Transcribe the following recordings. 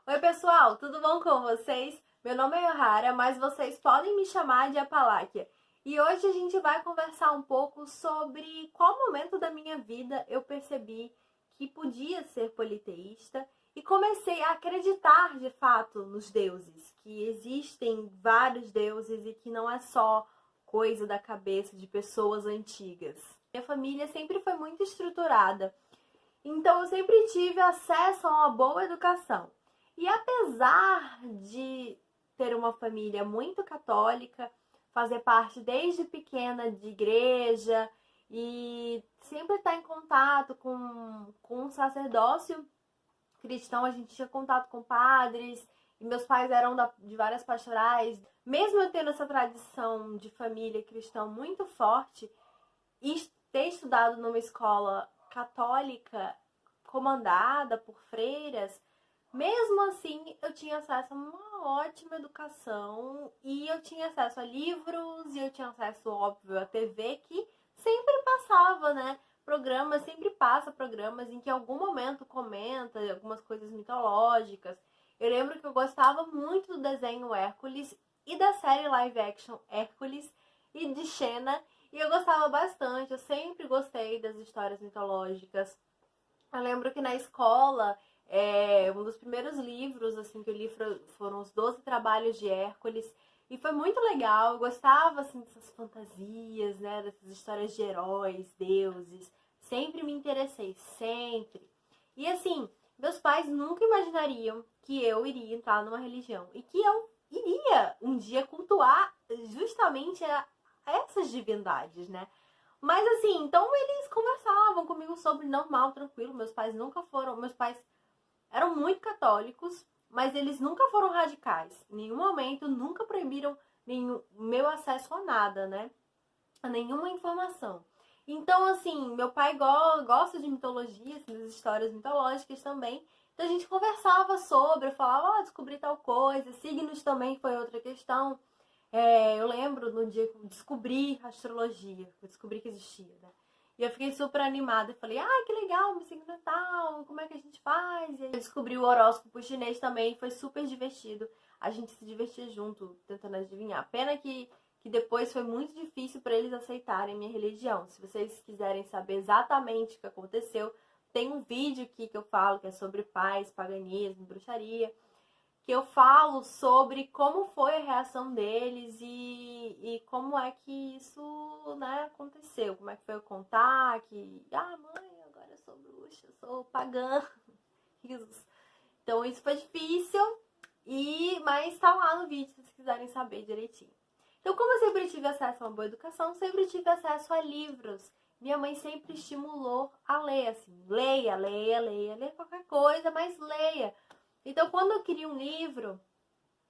Oi pessoal, tudo bom com vocês? Meu nome é Yohara, mas vocês podem me chamar de Apaláquia. E hoje a gente vai conversar um pouco sobre qual momento da minha vida eu percebi que podia ser politeísta e comecei a acreditar de fato nos deuses, que existem vários deuses e que não é só coisa da cabeça de pessoas antigas. Minha família sempre foi muito estruturada, então eu sempre tive acesso a uma boa educação. E apesar de ter uma família muito católica, fazer parte desde pequena de igreja e sempre estar em contato com um sacerdócio cristão, a gente tinha contato com padres, e meus pais eram de várias pastorais. Mesmo eu tendo essa tradição de família cristã muito forte, e ter estudado numa escola católica comandada por freiras, mesmo assim eu tinha acesso a uma ótima educação e eu tinha acesso a livros e eu tinha acesso, óbvio, à TV que sempre passava, né? Programas, sempre passa programas em que em algum momento comenta algumas coisas mitológicas. Eu lembro que eu gostava muito do desenho Hércules e da série live action Hércules e de Xena, e eu gostava bastante, eu sempre gostei das histórias mitológicas. Eu lembro que na escola, um dos primeiros livros assim, que eu li foram os 12 Trabalhos de Hércules. E foi muito legal, eu gostava assim, dessas fantasias, né, dessas histórias de heróis, deuses. Sempre me interessei, sempre. E assim, meus pais nunca imaginariam que eu iria entrar numa religião. E que eu iria um dia cultuar justamente essas divindades, né? Mas assim, então eles conversavam comigo sobre normal, tranquilo. Meus pais nunca foram. Meus pais eram muito católicos, mas eles nunca foram radicais. Em nenhum momento, nunca proibiram meu acesso a nada, né? A nenhuma informação. Então, assim, meu pai gosta de mitologia, assim, das histórias mitológicas também. Então a gente conversava sobre, eu falava, descobri tal coisa. Signos também foi outra questão. Eu lembro no dia que eu descobri a astrologia, eu descobri que existia, né? E eu fiquei super animada e falei, que legal, meu signo é tal, como é que a gente faz? E aí eu descobri o horóscopo chinês também, foi super divertido. A gente se divertia junto, tentando adivinhar. Pena que depois foi muito difícil para eles aceitarem minha religião. Se vocês quiserem saber exatamente o que aconteceu, tem um vídeo aqui que eu falo, que é sobre paz, paganismo, bruxaria, que eu falo sobre como foi a reação deles e como é que isso, né, aconteceu. Como é que foi eu contar que, mãe, agora eu sou bruxa, eu sou pagã. Então isso foi difícil, mas tá lá no vídeo se vocês quiserem saber direitinho. Então, como eu sempre tive acesso a uma boa educação, sempre tive acesso a livros. Minha mãe sempre estimulou a ler, assim, leia qualquer coisa, mas leia. Então, quando eu queria um livro,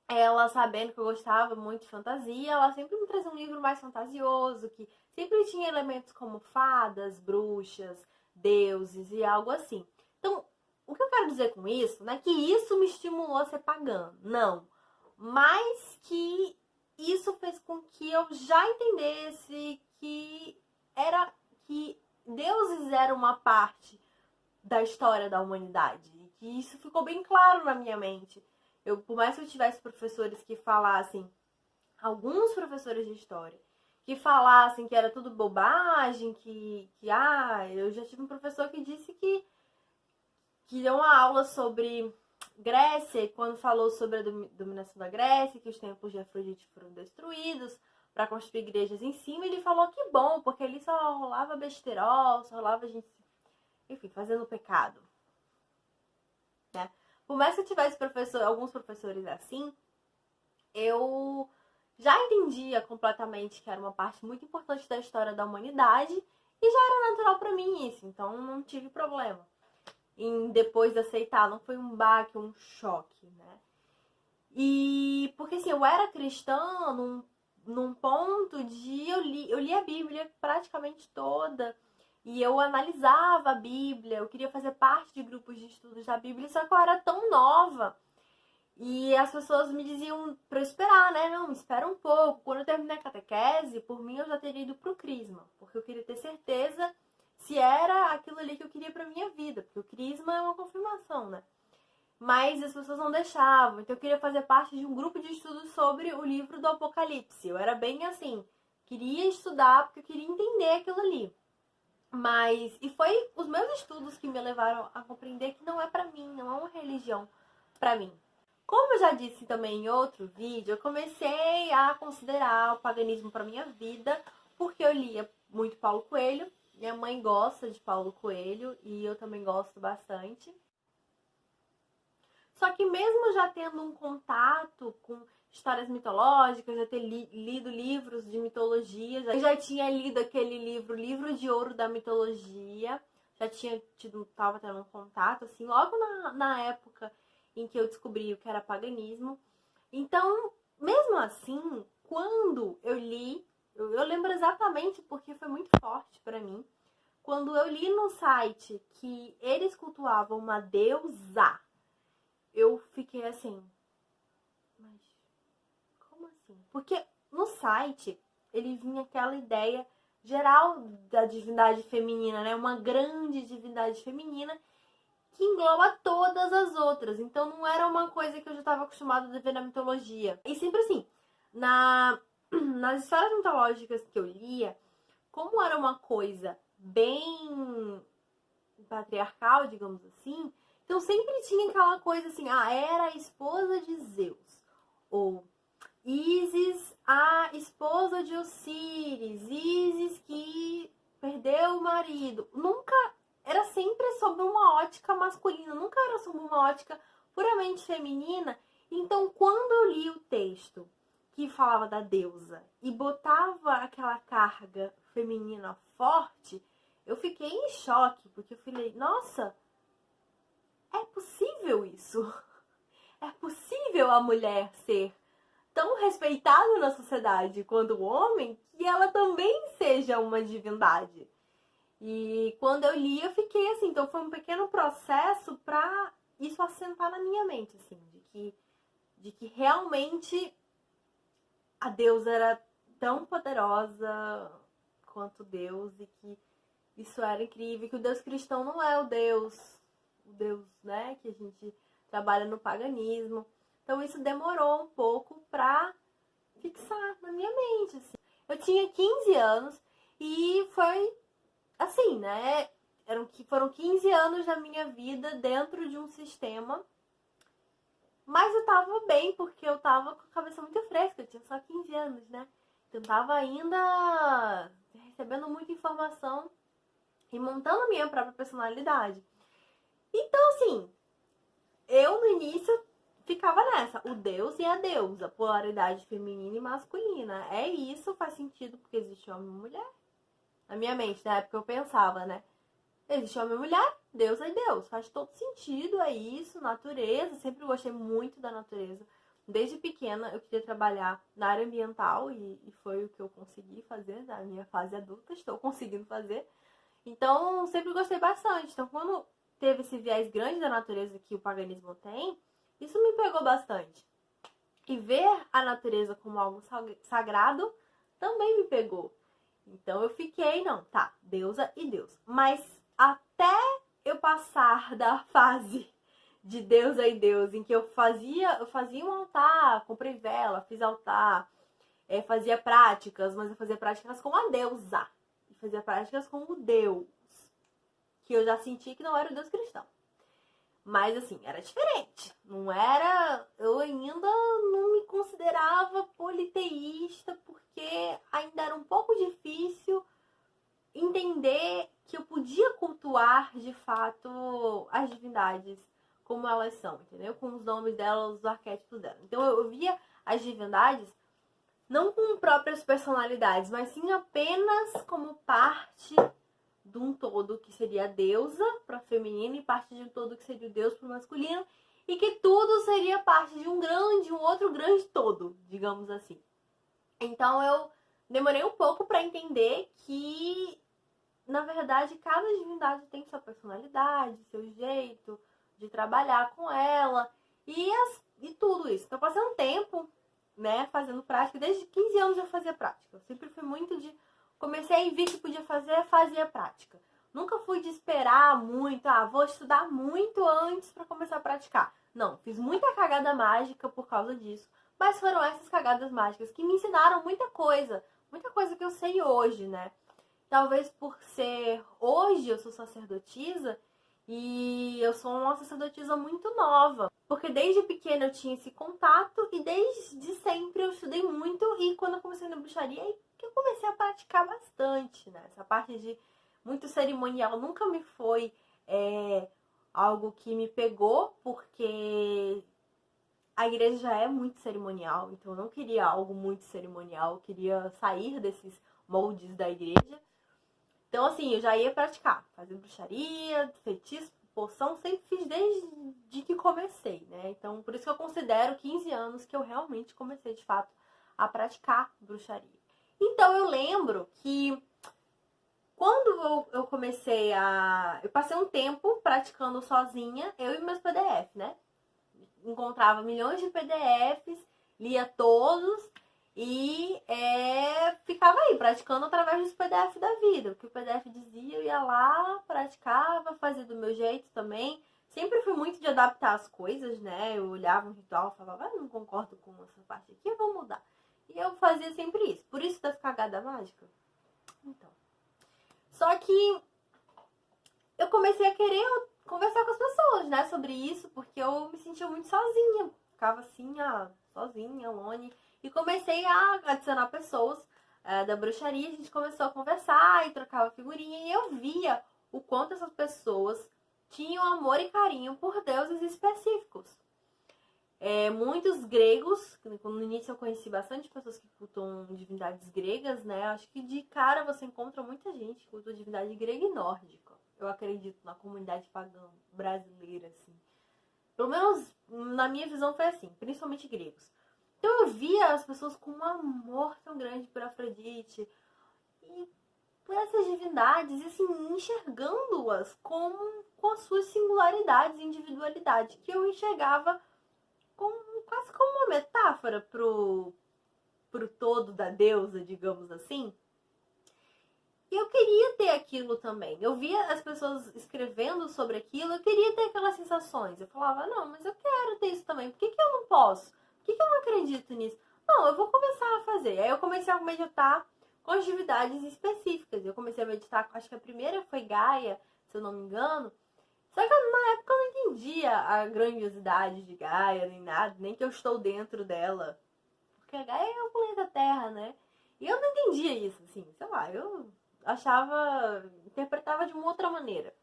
ela sabendo que eu gostava muito de fantasia, ela sempre me trazia um livro mais fantasioso, que sempre tinha elementos como fadas, bruxas, deuses e algo assim. Então, o que eu quero dizer com isso, não é que isso me estimulou a ser pagã, não. Mas que isso fez com que eu já entendesse que deuses eram uma parte da história da humanidade. E que isso ficou bem claro na minha mente. Por mais que eu tivesse professores que falassem, alguns professores de história, que falassem que era tudo bobagem, eu já tive um professor que disse que deu uma aula sobre Grécia, e quando falou sobre a dominação da Grécia, que os templos de Afrodite foram destruídos para construir igrejas em cima, ele falou que bom, porque ali só rolava besterol, só rolava gente, enfim, fazendo pecado, né? Por mais que eu tivesse alguns professores assim, eu já entendia completamente que era uma parte muito importante da história da humanidade e já era natural para mim isso, então não tive problema em depois de aceitar, não foi um baque, um choque, né? E porque assim, eu era cristã num ponto de eu li a Bíblia praticamente toda e eu analisava a Bíblia, eu queria fazer parte de grupos de estudos da Bíblia, só que eu era tão nova. E as pessoas me diziam pra eu esperar, né? Não, espera um pouco. Quando eu terminei a catequese, por mim eu já teria ido pro crisma, porque eu queria ter certeza se era aquilo ali que eu queria pra minha vida, porque o crisma é uma confirmação, né? mas as pessoas não deixavam. Então eu queria fazer parte de um grupo de estudos sobre o livro do Apocalipse. Eu era bem assim, queria estudar porque eu queria entender aquilo ali. E foi os meus estudos que me levaram a compreender que não é pra mim, não é uma religião pra mim. Como eu já disse também em outro vídeo, eu comecei a considerar o paganismo pra minha vida, porque eu lia muito Paulo Coelho. Minha mãe gosta de Paulo Coelho e eu também gosto bastante. Só que mesmo já tendo um contato com histórias mitológicas, já ter lido livros de mitologia, eu já tinha lido aquele Livro de Ouro da Mitologia, já tinha tava tendo um contato, assim, logo na época em que eu descobri o que era paganismo. Então, mesmo assim, quando eu li, eu lembro exatamente porque foi muito forte pra mim, quando eu li no site que eles cultuavam uma deusa, eu fiquei assim, mas como assim? Porque no site ele vinha aquela ideia geral da divindade feminina, né? Uma grande divindade feminina que engloba todas as outras. Então não era uma coisa que eu já estava acostumada a ver na mitologia. E sempre assim, nas histórias mitológicas que eu lia, como era uma coisa bem patriarcal, digamos assim, então sempre tinha aquela coisa assim, era a esposa de Zeus. Ou Ísis, a esposa de Osíris. Ísis que perdeu o marido. Nunca, era sempre sob uma ótica masculina, nunca era sob uma ótica puramente feminina. Então, quando eu li o texto que falava da deusa e botava aquela carga feminina forte, eu fiquei em choque, porque eu falei, nossa, é possível isso? É possível a mulher ser tão respeitada na sociedade quanto o homem que ela também seja uma divindade? E quando eu li, eu fiquei assim, então foi um pequeno processo para isso assentar na minha mente, assim, de que realmente a deusa era tão poderosa quanto Deus e que isso era incrível, que o Deus cristão não é o Deus, né, que a gente trabalha no paganismo. Então isso demorou um pouco pra fixar na minha mente, assim. Eu tinha 15 anos e foi assim, né, foram 15 anos da minha vida dentro de um sistema, mas eu tava bem, porque eu tava com a cabeça muito fresca, eu tinha só 15 anos, né, então tava ainda recebendo muita informação e montando a minha própria personalidade. Então, assim, eu no início ficava nessa, o Deus e a deusa, polaridade feminina e masculina. É isso, faz sentido, porque existe homem e mulher. Na minha mente, na época eu pensava, né? Existe homem e mulher, Deus é Deus. Faz todo sentido, é isso, natureza. Sempre gostei muito da natureza. Desde pequena eu queria trabalhar na área ambiental e foi o que eu consegui fazer na minha fase adulta. Estou conseguindo fazer. Então, sempre gostei bastante. Então, quando teve esse viés grande da natureza que o paganismo tem, isso me pegou bastante. E ver a natureza como algo sagrado também me pegou. Então, eu fiquei, não, tá, deusa e Deus. Mas até eu passar da fase de deusa e Deus, em que eu fazia um altar, comprei vela, fiz altar, fazia práticas, mas eu fazia práticas com a deusa. Fazia práticas com o Deus, que eu já senti que não era o Deus cristão. Mas assim, era diferente. Não era. Eu ainda não me considerava politeísta, porque ainda era um pouco difícil entender que eu podia cultuar de fato as divindades como elas são, entendeu? Com os nomes delas, os arquétipos delas. Então eu via as divindades não com próprias personalidades, mas sim apenas como parte de um todo que seria a deusa para o feminino e parte de um todo que seria o Deus para o masculino, e que tudo seria parte de um outro grande todo, digamos assim. Então eu demorei um pouco para entender que, na verdade, cada divindade tem sua personalidade, seu jeito de trabalhar com ela e tudo isso. Então eu passei um tempo, né, fazendo prática. Desde 15 anos eu fazia prática. Eu sempre fui muito de... Comecei a ver que podia fazer, fazia prática. Nunca fui de esperar muito, vou estudar muito antes para começar a praticar. Não, fiz muita cagada mágica por causa disso. Mas foram essas cagadas mágicas que me ensinaram muita coisa que eu sei hoje, né? Talvez por ser hoje eu sou sacerdotisa e eu sou uma sacerdotisa muito nova. Porque desde pequena eu tinha esse contato e desde sempre eu estudei muito. E quando eu comecei na bruxaria, aí que eu comecei a praticar bastante, né? Essa parte de muito cerimonial nunca me foi algo que me pegou, porque a igreja já é muito cerimonial. Então eu não queria algo muito cerimonial, eu queria sair desses moldes da igreja. Então, assim, eu já ia praticar, fazer bruxaria, feitiço, poção, sempre fiz desde que comecei, né? Então, por isso que eu considero 15 anos que eu realmente comecei, de fato, a praticar bruxaria. Então, eu lembro que quando eu comecei eu passei um tempo praticando sozinha, eu e meus PDF, né? Encontrava milhões de PDFs, lia todos e ficava aí, praticando através dos PDF da vida. O que o PDF dizia, eu ia lá, praticava, fazia do meu jeito também. Sempre fui muito de adaptar as coisas, né? Eu olhava um ritual e falava, não concordo com essa parte aqui, eu vou mudar. E eu fazia sempre isso. Por isso das cagadas mágicas. Então. Só que eu comecei a querer conversar com as pessoas, né, sobre isso, porque eu me sentia muito sozinha. Ficava assim, sozinha, alone. E comecei a adicionar pessoas da bruxaria. A gente começou a conversar e trocava figurinha. E eu via o quanto essas pessoas tinham amor e carinho por deuses específicos. Muitos gregos, no início eu conheci bastante pessoas que cultuam divindades gregas, né? Acho que de cara você encontra muita gente que cultua divindade grega e nórdica. Eu acredito na comunidade pagã brasileira, assim. Pelo menos na minha visão foi assim, principalmente gregos. Então eu via as pessoas com um amor tão grande por Afrodite e por essas divindades, e assim, enxergando-as com as suas singularidades e individualidade, que eu enxergava quase como uma metáfora pro todo da deusa, digamos assim. E eu queria ter aquilo também. Eu via as pessoas escrevendo sobre aquilo, eu queria ter aquelas sensações. Eu falava, não, mas eu quero ter isso também. Por que eu não posso? Por que eu não acredito nisso? Não, eu vou começar a fazer. Aí eu comecei a meditar com atividades específicas. Eu comecei a meditar, acho que a primeira foi Gaia, se eu não me engano. Só que na época eu não entendia a grandiosidade de Gaia, nem nada, nem que eu estou dentro dela. Porque a Gaia é o planeta Terra, né? E eu não entendia isso, assim, sei lá, eu interpretava de uma outra maneira.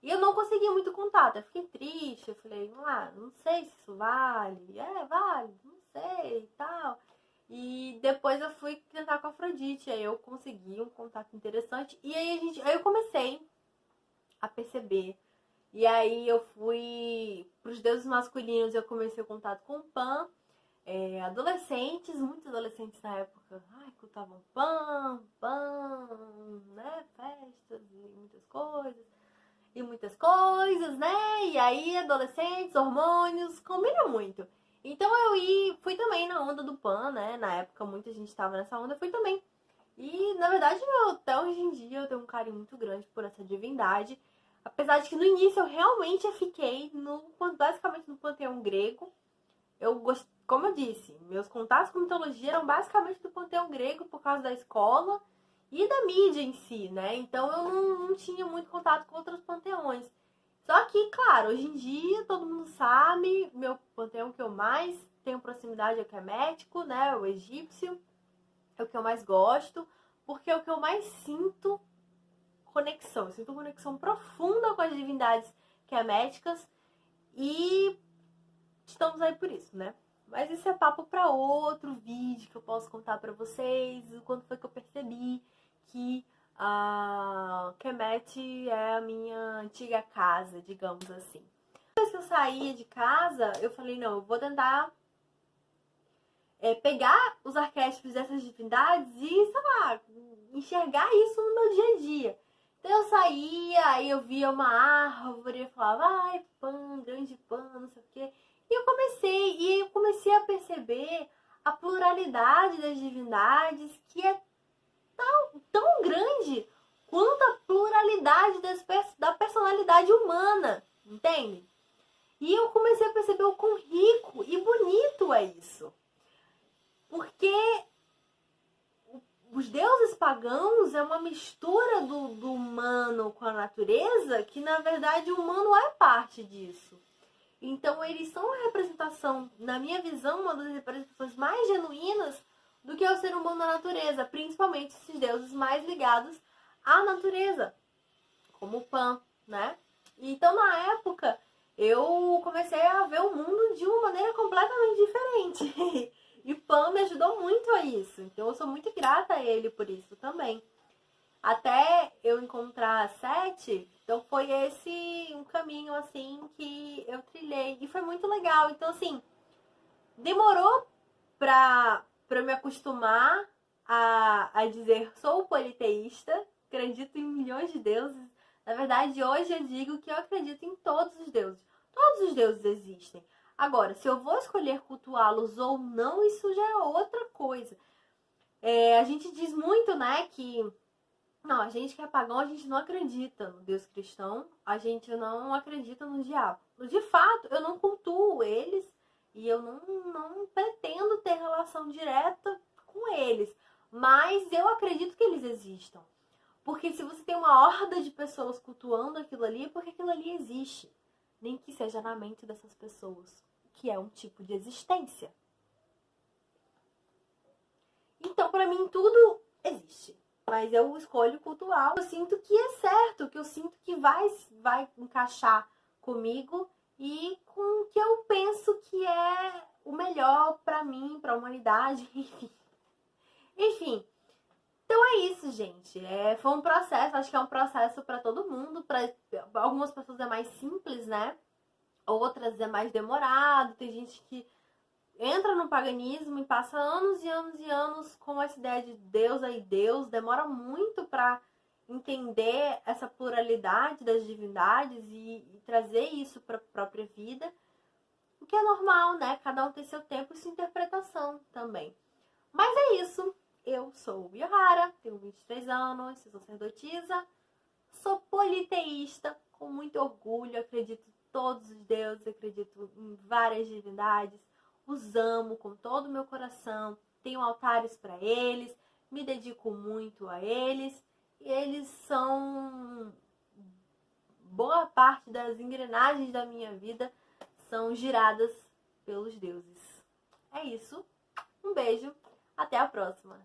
E eu não conseguia muito contato, eu fiquei triste, eu falei, não sei se isso vale, vale, não sei e tal. E depois eu fui tentar com a Afrodite, aí eu consegui um contato interessante, e aí eu comecei a perceber. E aí eu fui pros deuses masculinos, eu comecei o contato com o Pan. Adolescentes, muitos adolescentes na época, cultuavam Pan, né, festas e muitas coisas, né, e aí adolescentes, hormônios, combina muito. Então eu fui também na onda do Pan, né, na época muita gente estava nessa onda, eu fui também. E na verdade até hoje em dia eu tenho um carinho muito grande por essa divindade, apesar de que no início eu realmente fiquei basicamente no panteão grego. Como eu disse, meus contatos com mitologia eram basicamente do panteão grego por causa da escola e da mídia em si, né? Então eu não tinha muito contato com outros panteões. Só que, claro, hoje em dia todo mundo sabe, meu panteão que eu mais tenho proximidade é o quemético, né? O egípcio é o que eu mais gosto, porque é o que eu mais sinto conexão. Eu sinto conexão profunda com as divindades queméticas e estamos aí por isso, né? Mas isso é papo para outro vídeo que eu posso contar para vocês. Quando foi que eu percebi que a Kemet é a minha antiga casa, digamos assim. Depois que eu saí de casa, eu falei, não, eu vou tentar pegar os arquétipos dessas divindades e, sei lá, enxergar isso no meu dia a dia. Então eu saía, aí eu via uma árvore, eu falava, ai, Pan, grande Pan, não sei o quê. E eu comecei a perceber a pluralidade das divindades, que é tão grande quanto a pluralidade da personalidade humana, entende? E eu comecei a perceber o quão rico e bonito é isso. Porque os deuses pagãos é uma mistura do humano com a natureza, que na verdade o humano é parte disso. Então eles são a representação, na minha visão, uma das representações mais genuínas do que é o ser humano na natureza, principalmente esses deuses mais ligados à natureza, como Pan, né? Então na época eu comecei a ver o mundo de uma maneira completamente diferente. E Pan me ajudou muito a isso. Então eu sou muito grata a ele por isso também. Até eu encontrar a Sete, então foi esse um caminho assim que eu trilhei. E foi muito legal. Então, assim, demorou pra me acostumar a dizer sou politeísta, acredito em milhões de deuses. Na verdade, hoje eu digo que eu acredito em todos os deuses. Todos os deuses existem. Agora, se eu vou escolher cultuá-los ou não, isso já é outra coisa. A gente diz muito, né, que não, a gente que é pagão, a gente não acredita no Deus cristão, a gente não acredita no diabo. De fato, eu não cultuo eles e eu não pretendo ter relação direta com eles. Mas eu acredito que eles existam. Porque se você tem uma horda de pessoas cultuando aquilo ali, é porque aquilo ali existe. Nem que seja na mente dessas pessoas, que é um tipo de existência. Então, pra mim, tudo existe. Mas eu escolho cultuar. Eu sinto que é certo, que eu sinto que vai encaixar comigo e com o que eu penso que é o melhor pra mim, pra humanidade, enfim. Enfim, então é isso, gente. Foi um processo, acho que é um processo pra todo mundo. Pra algumas pessoas é mais simples, né? Outras é mais demorado. Tem gente que entra no paganismo e passa anos e anos e anos com essa ideia de Deus aí, Deus. Demora muito para entender essa pluralidade das divindades e trazer isso para a própria vida. O que é normal, né? Cada um tem seu tempo e sua interpretação também. Mas é isso. Eu sou Yohara, tenho 23 anos, sou sacerdotisa, sou politeísta, com muito orgulho, acredito em todos os deuses, acredito em várias divindades, os amo com todo o meu coração, tenho altares para eles, me dedico muito a eles, e eles são boa parte das engrenagens da minha vida são giradas pelos deuses. É isso, um beijo, até a próxima!